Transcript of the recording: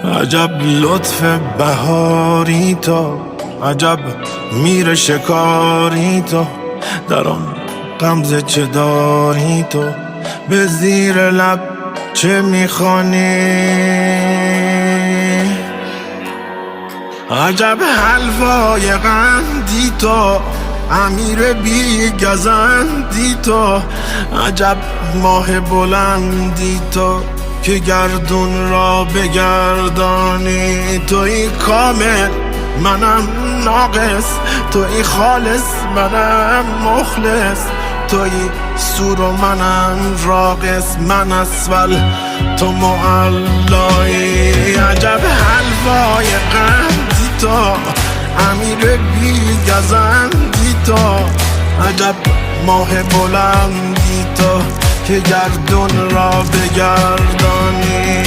عجب لطف بهاری تو، عجب میر شکاری تو، در آن غمزه چه داری تو، به زیر لب چه میخوانی؟ عجب حلوای قندی تو، امیر بی گزندی تو، عجب ماه بلندی تو که گردون را بگردانی. توی کامل منم ناقص، توی خالص منم مخلص، توی سور و منم راقص، من اسفل تو معلایی. عجب حلوای قندی تو، امیر بی گزندی تو، عجب ماه بلندی تو که گردون را بگردانی.